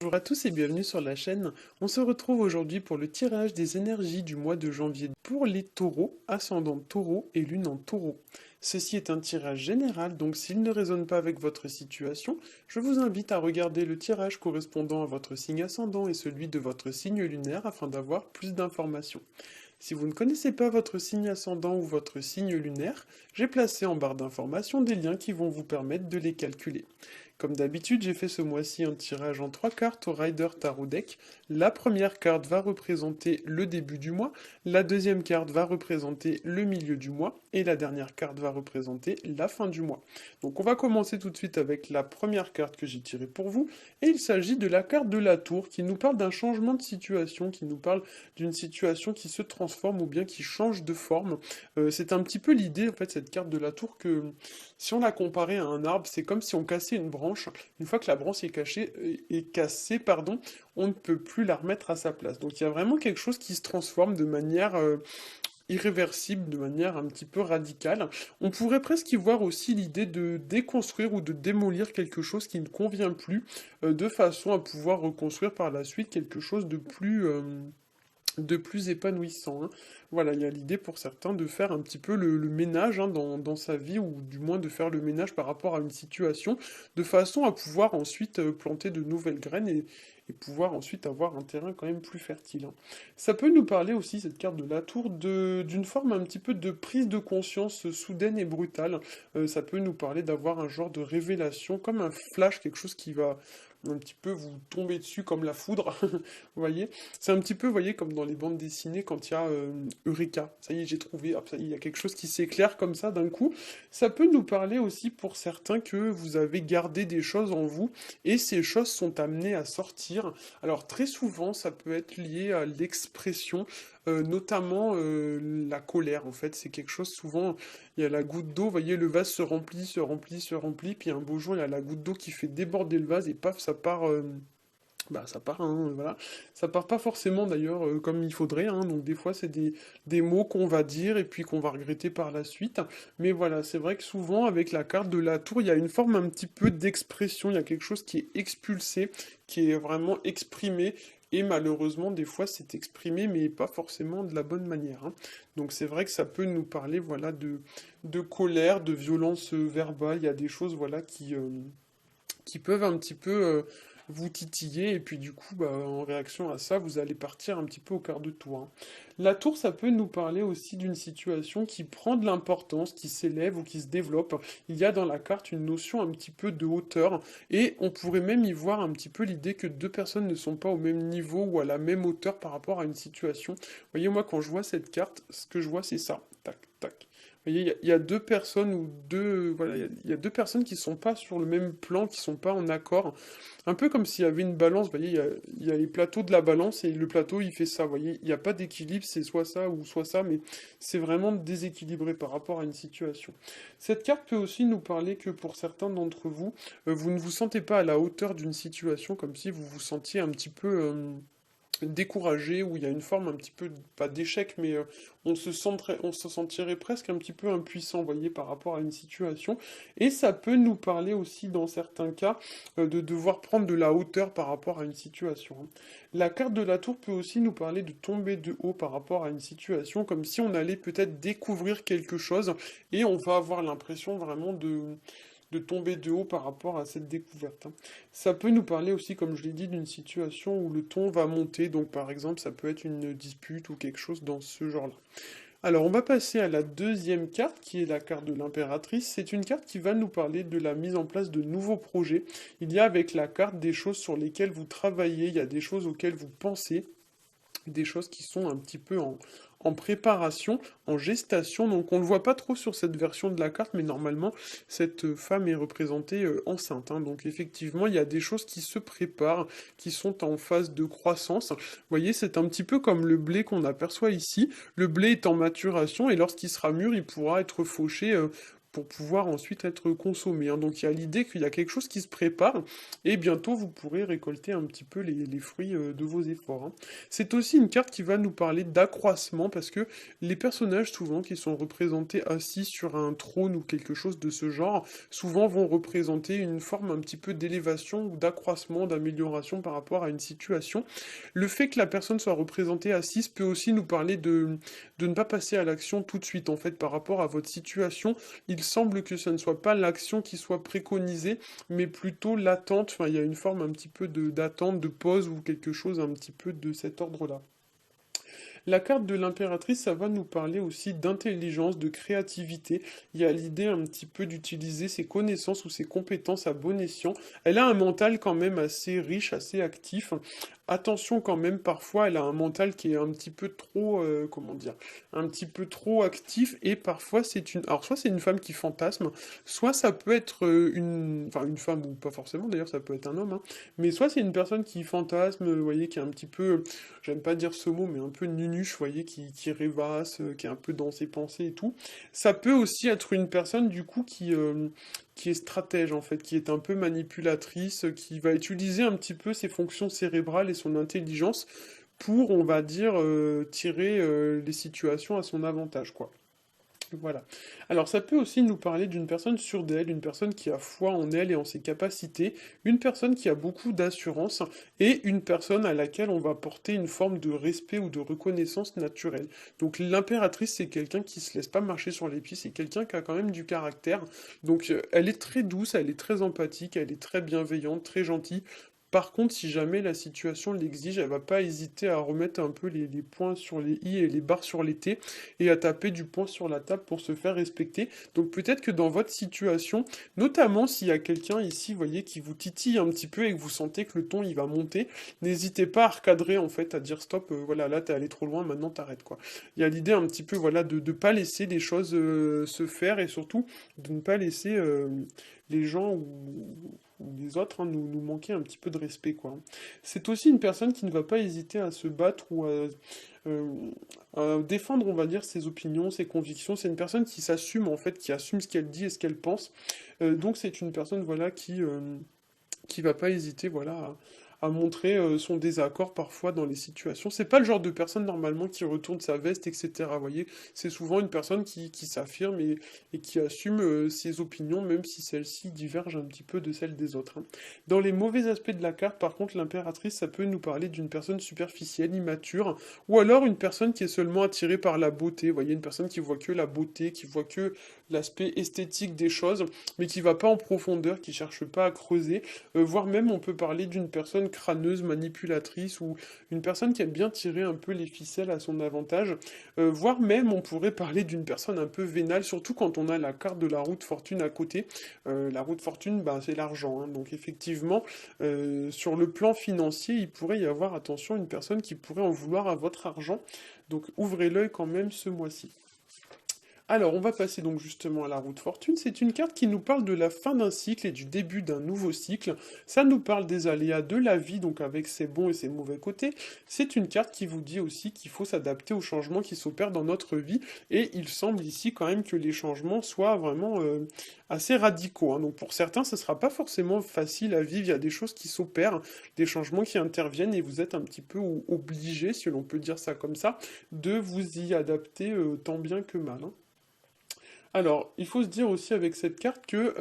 Bonjour à tous et bienvenue sur la chaîne. On se retrouve aujourd'hui pour le tirage des énergies du mois de janvier pour les taureaux, ascendant taureau et lune en taureau. Ceci est un tirage général, donc s'il ne résonne pas avec votre situation, je vous invite à regarder le tirage correspondant à votre signe ascendant et celui de votre signe lunaire afin d'avoir plus d'informations. Si vous ne connaissez pas votre signe ascendant ou votre signe lunaire, j'ai placé en barre d'informations des liens qui vont vous permettre de les calculer. Comme d'habitude, j'ai fait ce mois-ci un tirage en 3 cartes au Rider Tarot Deck. La première carte va représenter le début du mois, la deuxième carte va représenter le milieu du mois, et la dernière carte va représenter la fin du mois. Donc on va commencer tout de suite avec la première carte que j'ai tirée pour vous, et il s'agit de la carte de la tour, qui nous parle d'un changement de situation, qui nous parle d'une situation qui se transforme ou bien qui change de forme. C'est un petit peu l'idée, en fait, cette carte de la tour, que si on la comparait à un arbre, c'est comme si on cassait une branche. Une fois que la branche est cassée, pardon, on ne peut plus la remettre à sa place. Donc il y a vraiment quelque chose qui se transforme de manière irréversible, de manière un petit peu radicale. On pourrait presque y voir aussi l'idée de déconstruire ou de démolir quelque chose qui ne convient plus, de façon à pouvoir reconstruire par la suite quelque chose de plus épanouissant, hein. Voilà, il y a l'idée pour certains de faire un petit peu le ménage, hein, dans sa vie, ou du moins de faire le ménage par rapport à une situation, de façon à pouvoir ensuite planter de nouvelles graines et pouvoir ensuite avoir un terrain quand même plus fertile, hein. Ça peut nous parler aussi, cette carte de la tour, d'une forme un petit peu de prise de conscience soudaine et brutale. Ça peut nous parler d'avoir un genre de révélation, comme un flash, quelque chose qui va un petit peu vous tomber dessus comme la foudre, vous voyez. C'est un petit peu, vous voyez, comme dans les bandes dessinées quand il y a Eureka. Ça y est, j'ai trouvé, hop, ça y est, il y a quelque chose qui s'éclaire comme ça d'un coup. Ça peut nous parler aussi pour certains que vous avez gardé des choses en vous et ces choses sont amenées à sortir. Alors très souvent, ça peut être lié à l'expression, notamment la colère en fait. C'est quelque chose souvent, il y a la goutte d'eau, vous voyez, le vase se remplit, se remplit, se remplit, puis un beau jour, il y a la goutte d'eau qui fait déborder le vase et paf, ça part. Bah ça part, hein, voilà. Ça part pas forcément d'ailleurs comme il faudrait, hein, donc des fois c'est des mots qu'on va dire et puis qu'on va regretter par la suite. Mais voilà, c'est vrai que souvent avec la carte de la tour, il y a une forme un petit peu d'expression, il y a quelque chose qui est expulsé, qui est vraiment exprimé. Et malheureusement, des fois, c'est exprimé, mais pas forcément de la bonne manière, hein. Donc c'est vrai que ça peut nous parler, voilà, de colère, de violence verbale. Il y a des choses, voilà, qui peuvent un petit peu vous titiller, et puis du coup, bah, en réaction à ça, vous allez partir un petit peu au quart de tour, hein. La tour, ça peut nous parler aussi d'une situation qui prend de l'importance, qui s'élève ou qui se développe. Il y a dans la carte une notion un petit peu de hauteur, et on pourrait même y voir un petit peu l'idée que deux personnes ne sont pas au même niveau ou à la même hauteur par rapport à une situation. Vous voyez, moi, quand je vois cette carte, ce que je vois, c'est ça. Tac, tac. Vous voyez, il y a deux personnes ou deux, voilà, il y a deux personnes qui sont pas sur le même plan, qui sont pas en accord. Un peu comme s'il y avait une balance, vous voyez, il y a les plateaux de la balance et le plateau il fait ça, vous voyez, il n'y a pas d'équilibre, c'est soit ça ou soit ça, mais c'est vraiment déséquilibré par rapport à une situation. Cette carte peut aussi nous parler que pour certains d'entre vous, vous ne vous sentez pas à la hauteur d'une situation, comme si vous vous sentiez un petit peu découragé, où il y a une forme un petit peu, pas d'échec, mais on se sentirait presque un petit peu impuissant, vous voyez, par rapport à une situation. Et ça peut nous parler aussi, dans certains cas, de devoir prendre de la hauteur par rapport à une situation, hein. La carte de la tour peut aussi nous parler de tomber de haut par rapport à une situation, comme si on allait peut-être découvrir quelque chose, et on va avoir l'impression vraiment de tomber de haut par rapport à cette découverte, hein. Ça peut nous parler aussi, comme je l'ai dit, d'une situation où le ton va monter, donc par exemple ça peut être une dispute ou quelque chose dans ce genre-là. Alors on va passer à la deuxième carte qui est la carte de l'impératrice. C'est une carte qui va nous parler de la mise en place de nouveaux projets. Il y a avec la carte des choses sur lesquelles vous travaillez, il y a des choses auxquelles vous pensez, des choses qui sont un petit peu en préparation, en gestation. Donc on ne le voit pas trop sur cette version de la carte, mais normalement cette femme est représentée enceinte, hein. Donc effectivement, il y a des choses qui se préparent, qui sont en phase de croissance. Vous voyez, c'est un petit peu comme le blé qu'on aperçoit ici. Le blé est en maturation et lorsqu'il sera mûr, il pourra être fauché pour pouvoir ensuite être consommé, hein. Donc il y a l'idée qu'il y a quelque chose qui se prépare et bientôt vous pourrez récolter un petit peu les fruits de vos efforts, hein. C'est aussi une carte qui va nous parler d'accroissement parce que les personnages souvent qui sont représentés assis sur un trône ou quelque chose de ce genre, souvent vont représenter une forme un petit peu d'élévation ou d'accroissement, d'amélioration par rapport à une situation. Le fait que la personne soit représentée assise peut aussi nous parler de ne pas passer à l'action tout de suite en fait par rapport à votre situation. Il semble que ce ne soit pas l'action qui soit préconisée, mais plutôt l'attente. Enfin, il y a une forme un petit peu d'attente, de pause ou quelque chose un petit peu de cet ordre-là. La carte de l'impératrice, ça va nous parler aussi d'intelligence, de créativité. Il y a l'idée un petit peu d'utiliser ses connaissances ou ses compétences à bon escient. Elle a un mental quand même assez riche, assez actif. Attention quand même, parfois elle a un mental qui est un petit peu trop, comment dire, un petit peu trop actif et parfois c'est une, alors soit c'est une femme qui fantasme, soit ça peut être enfin une femme ou pas forcément d'ailleurs, ça peut être un homme, hein, mais soit c'est une personne qui fantasme, vous voyez, qui est un petit peu, j'aime pas dire ce mot, mais un peu nunuche, vous voyez, qui rêvasse, qui est un peu dans ses pensées et tout. Ça peut aussi être une personne du coup qui est stratège en fait, qui est un peu manipulatrice, qui va utiliser un petit peu ses fonctions cérébrales et son intelligence pour, on va dire, tirer les situations à son avantage, quoi. Voilà. Alors ça peut aussi nous parler d'une personne sûre d'elle, une personne qui a foi en elle et en ses capacités, une personne qui a beaucoup d'assurance et une personne à laquelle on va porter une forme de respect ou de reconnaissance naturelle. Donc l'impératrice, c'est quelqu'un qui se laisse pas marcher sur les pieds, c'est quelqu'un qui a quand même du caractère. Donc elle est très douce, elle est très empathique, elle est très bienveillante, très gentille. Par contre, si jamais la situation l'exige, elle va pas hésiter à remettre un peu les points sur les i et les barres sur les t et à taper du poing sur la table pour se faire respecter. Donc peut-être que dans votre situation, notamment s'il y a quelqu'un ici, vous voyez, qui vous titille un petit peu et que vous sentez que le ton il va monter, n'hésitez pas à recadrer en fait, à dire stop, voilà, là t'es allé trop loin, maintenant t'arrêtes quoi. Il y a l'idée un petit peu, voilà, de ne pas laisser les choses se faire et surtout de ne pas laisser les gens ou les autres nous manquer un petit peu de respect quoi. C'est aussi une personne qui ne va pas hésiter à se battre ou euh, défendre, on va dire, ses opinions, ses convictions. C'est une personne qui s'assume, en fait, qui assume ce qu'elle dit et ce qu'elle pense. Donc c'est une personne, voilà, qui va pas hésiter, voilà, à montrer son désaccord parfois dans les situations. C'est pas le genre de personne normalement qui retourne sa veste, etc. Vous voyez, c'est souvent une personne qui s'affirme et qui assume ses opinions, même si celles-ci divergent un petit peu de celles des autres, hein. Dans les mauvais aspects de la carte, par contre, l'impératrice, ça peut nous parler d'une personne superficielle, immature, ou alors une personne qui est seulement attirée par la beauté. Vous voyez, une personne qui voit que la beauté, qui voit que l'aspect esthétique des choses, mais qui va pas en profondeur, qui cherche pas à creuser. Voire même on peut parler d'une personne crâneuse, manipulatrice, ou une personne qui aime bien tirer un peu les ficelles à son avantage. Voire même on pourrait parler d'une personne un peu vénale, surtout quand on a la carte de la roue de fortune à côté. La roue de fortune, bah, c'est l'argent, hein. Donc effectivement, sur le plan financier, il pourrait y avoir, attention, une personne qui pourrait en vouloir à votre argent. Donc ouvrez l'œil quand même ce mois-ci. Alors, on va passer donc justement à la roue de fortune. C'est une carte qui nous parle de la fin d'un cycle et du début d'un nouveau cycle. Ça nous parle des aléas de la vie, donc avec ses bons et ses mauvais côtés. C'est une carte qui vous dit aussi qu'il faut s'adapter aux changements qui s'opèrent dans notre vie. Et il semble ici quand même que les changements soient vraiment assez radicaux, hein. Donc pour certains, ce ne sera pas forcément facile à vivre. Il y a des choses qui s'opèrent, des changements qui interviennent et vous êtes un petit peu obligé, si l'on peut dire ça comme ça, de vous y adapter tant bien que mal, hein. Alors, il faut se dire aussi avec cette carte que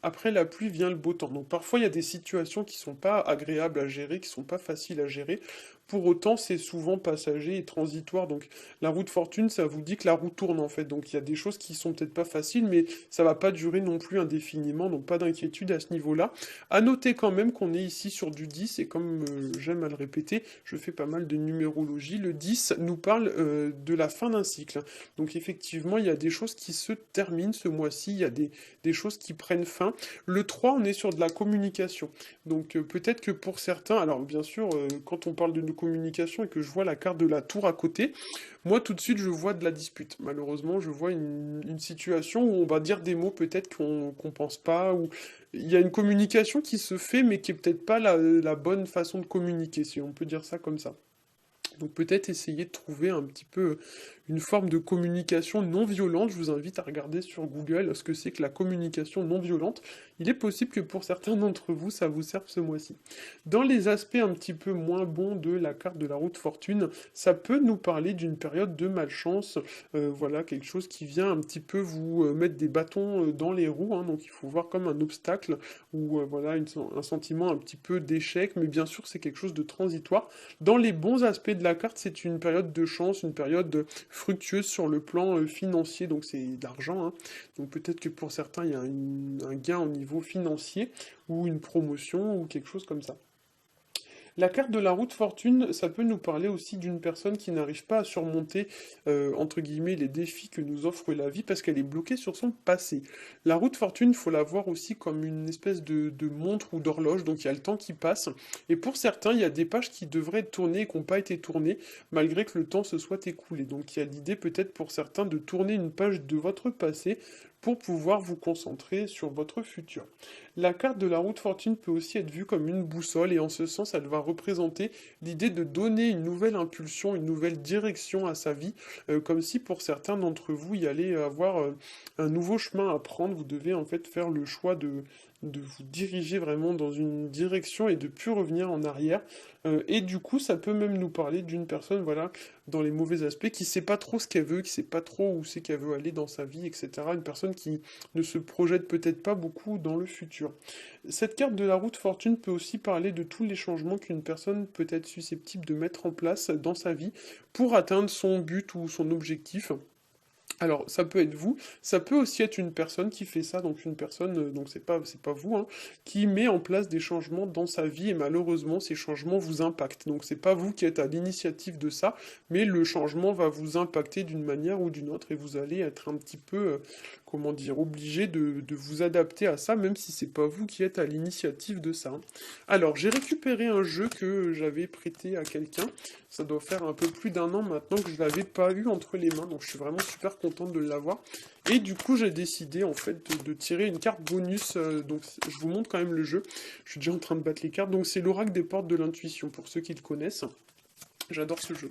après la pluie vient le beau temps. Donc parfois il y a des situations qui sont pas agréables à gérer, qui sont pas faciles à gérer. Pour autant, c'est souvent passager et transitoire. Donc la roue de fortune, ça vous dit que la roue tourne en fait. Donc il y a des choses qui sont peut-être pas faciles, mais ça va pas durer non plus indéfiniment. Donc pas d'inquiétude à ce niveau-là. À noter quand même qu'on est ici sur du 10 et comme j'aime à le répéter, je fais pas mal de numérologie. Le 10 nous parle de la fin d'un cycle. Donc effectivement, il y a des choses qui se terminent ce mois-ci, il y a des choses qui prennent fin. Le 3, on est sur de la communication. Donc peut-être que pour certains, alors bien sûr, quand on parle de nos communications et que je vois la carte de la tour à côté, moi tout de suite je vois de la dispute. Malheureusement, je vois une situation où on va dire des mots peut-être qu'on pense pas, ou il y a une communication qui se fait mais qui est peut-être pas la bonne façon de communiquer, si on peut dire ça comme ça. Donc peut-être essayer de trouver un petit peu une forme de communication non violente. Je vous invite à regarder sur Google ce que c'est que la communication non violente. Il est possible que pour certains d'entre vous, ça vous serve ce mois-ci. Dans les aspects un petit peu moins bons de la carte de la roue de fortune, ça peut nous parler d'une période de malchance, voilà, quelque chose qui vient un petit peu vous mettre des bâtons dans les roues, hein, donc il faut voir comme un obstacle, ou voilà, un sentiment un petit peu d'échec, mais bien sûr c'est quelque chose de transitoire. Dans les bons aspects de la carte, c'est une période de chance, une période fructueuse sur le plan financier, donc c'est de l'argent, hein. Donc peut-être que pour certains il y a un gain au niveau financier, ou une promotion, ou quelque chose comme ça. La carte de la roue de fortune, ça peut nous parler aussi d'une personne qui n'arrive pas à surmonter, entre guillemets, les défis que nous offre la vie parce qu'elle est bloquée sur son passé. La roue de fortune, faut la voir aussi comme une espèce de montre ou d'horloge, donc il y a le temps qui passe. Et pour certains, il y a des pages qui devraient être tournées et qui n'ont pas été tournées, malgré que le temps se soit écoulé. Donc il y a l'idée peut-être pour certains de tourner une page de votre passé pour pouvoir vous concentrer sur votre futur. La carte de la roue de fortune peut aussi être vue comme une boussole et en ce sens, elle va représenter l'idée de donner une nouvelle impulsion, une nouvelle direction à sa vie, comme si pour certains d'entre vous, il y allait avoir un nouveau chemin à prendre. Vous devez en fait faire le choix de vous diriger vraiment dans une direction et de plus revenir en arrière. Et du coup, ça peut même nous parler d'une personne, voilà, dans les mauvais aspects, qui sait pas trop ce qu'elle veut, qui sait pas trop où c'est qu'elle veut aller dans sa vie, etc. Une personne qui ne se projette peut-être pas beaucoup dans le futur. Cette carte de la roue de fortune peut aussi parler de tous les changements qu'une personne peut être susceptible de mettre en place dans sa vie pour atteindre son but ou son objectif. Alors, ça peut être vous, ça peut aussi être une personne qui fait ça, donc une personne, donc c'est pas vous, hein, qui met en place des changements dans sa vie et malheureusement, ces changements vous impactent. Donc, c'est pas vous qui êtes à l'initiative de ça, mais le changement va vous impacter d'une manière ou d'une autre et vous allez être un petit peu, comment dire, obligé de vous adapter à ça, même si c'est pas vous qui êtes à l'initiative de ça. Alors, j'ai récupéré un jeu que j'avais prêté à quelqu'un. Ça doit faire un peu plus d'un an maintenant que je l'avais pas eu entre les mains, donc je suis vraiment super contente de l'avoir. Et du coup, j'ai décidé en fait de tirer une carte bonus. Donc, je vous montre quand même le jeu. Je suis déjà en train de battre les cartes. Donc, c'est l'oracle des portes de l'intuition pour ceux qui le connaissent. J'adore ce jeu.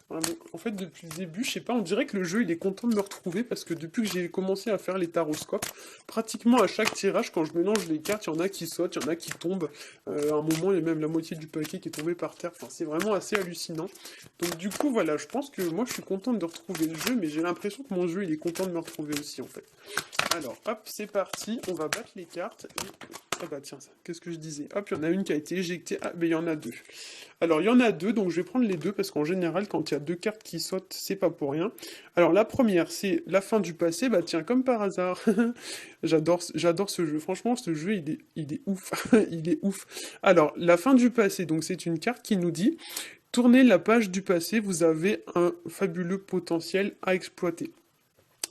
Voilà, donc, en fait, depuis le début, je sais pas, on dirait que le jeu, il est content de me retrouver parce que depuis que j'ai commencé à faire les taroscopes, pratiquement à chaque tirage, quand je mélange les cartes, il y en a qui sautent, il y en a qui tombent. À un moment, il y a même la moitié du paquet qui est tombé par terre. Enfin, c'est vraiment assez hallucinant. Donc, du coup, voilà, je pense que moi, je suis contente de retrouver le jeu, mais j'ai l'impression que mon jeu, il est content de me retrouver aussi, en fait. Alors, hop, c'est parti, on va battre les cartes. Ah bah tiens, ça, qu'est-ce que je disais? Hop, il y en a une qui a été éjectée. Ah, mais il y en a deux. Alors, il y en a deux, donc je vais prendre les deux, parce qu'en général, quand il y a deux cartes qui sautent, c'est pas pour rien. Alors, la première, c'est la fin du passé. Bah tiens, comme par hasard. J'adore ce jeu. Franchement, ce jeu, il est ouf. Il est ouf. Alors, la fin du passé, donc c'est une carte qui nous dit, tournez la page du passé, vous avez un fabuleux potentiel à exploiter.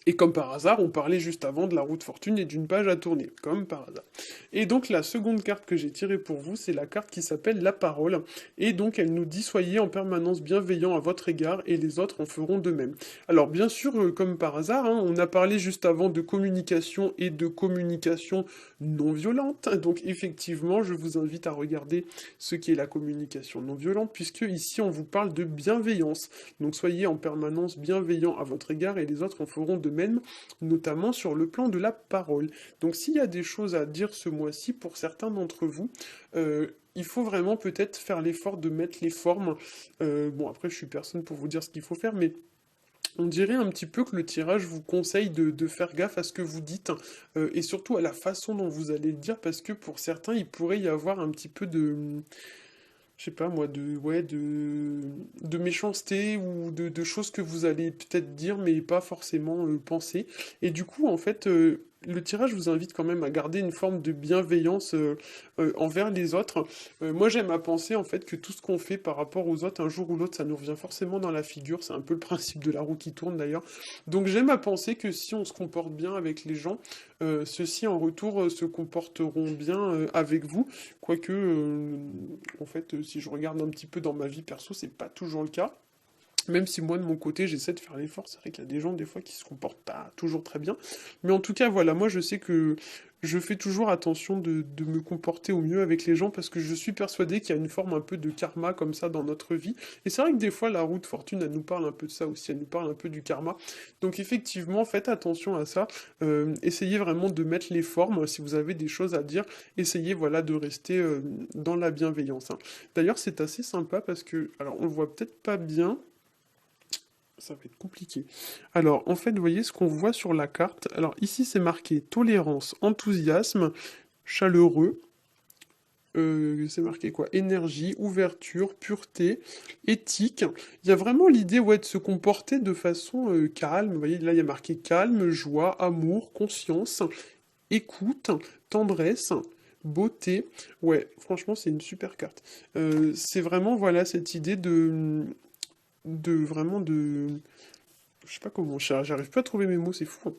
Et comme par hasard, on parlait juste avant de la roue de fortune et d'une page à tourner, comme par hasard. Et donc la seconde carte que j'ai tirée pour vous, c'est la carte qui s'appelle la parole. Et donc elle nous dit soyez en permanence bienveillant à votre égard et les autres en feront de même. Alors bien sûr, comme par hasard, hein, on a parlé juste avant de communication et de communication non violente. Donc effectivement, je vous invite à regarder ce qu'est la communication non violente, puisque ici on vous parle de bienveillance. Donc soyez en permanence bienveillant à votre égard et les autres en feront de même, notamment sur le plan de la parole. Donc s'il y a des choses à dire ce mois-ci pour certains d'entre vous, il faut vraiment peut-être faire l'effort de mettre les formes. Bon, après, je suis personne pour vous dire ce qu'il faut faire, mais on dirait un petit peu que le tirage vous conseille de faire gaffe à ce que vous dites, et surtout à la façon dont vous allez le dire, parce que pour certains, il pourrait y avoir un petit peu de, je sais pas moi, de méchanceté ou de choses que vous allez peut-être dire mais pas forcément penser. Et du coup, en fait, le tirage vous invite quand même à garder une forme de bienveillance envers les autres. Moi, j'aime à penser en fait que tout ce qu'on fait par rapport aux autres, un jour ou l'autre, ça nous revient forcément dans la figure. C'est un peu le principe de la roue qui tourne d'ailleurs. Donc j'aime à penser que si on se comporte bien avec les gens, ceux-ci en retour se comporteront bien avec vous. Quoique, en fait, si je regarde un petit peu dans ma vie perso, c'est pas toujours le cas. Même si moi, de mon côté, j'essaie de faire l'effort, c'est vrai qu'il y a des gens, des fois, qui se comportent pas toujours très bien. Mais en tout cas, voilà, moi, je sais que je fais toujours attention de me comporter au mieux avec les gens parce que je suis persuadé qu'il y a une forme un peu de karma comme ça dans notre vie. Et c'est vrai que des fois, la roue de fortune, elle nous parle un peu de ça aussi, elle nous parle un peu du karma. Donc effectivement, faites attention à ça. Essayez vraiment de mettre les formes. Si vous avez des choses à dire, essayez, voilà, de rester dans la bienveillance, hein. D'ailleurs, c'est assez sympa parce que, alors, on le voit peut-être pas bien, ça va être compliqué. Alors, en fait, vous voyez ce qu'on voit sur la carte. Alors, ici, c'est marqué tolérance, enthousiasme, chaleureux. C'est marqué quoi? Énergie, ouverture, pureté, éthique. Il y a vraiment l'idée, ouais, de se comporter de façon calme. Vous voyez, là, il y a marqué calme, joie, amour, conscience, écoute, tendresse, beauté. Ouais, franchement, c'est une super carte. C'est vraiment, voilà, cette idée de vraiment de... Je sais pas comment, j'arrive pas à trouver mes mots, c'est fou, hein.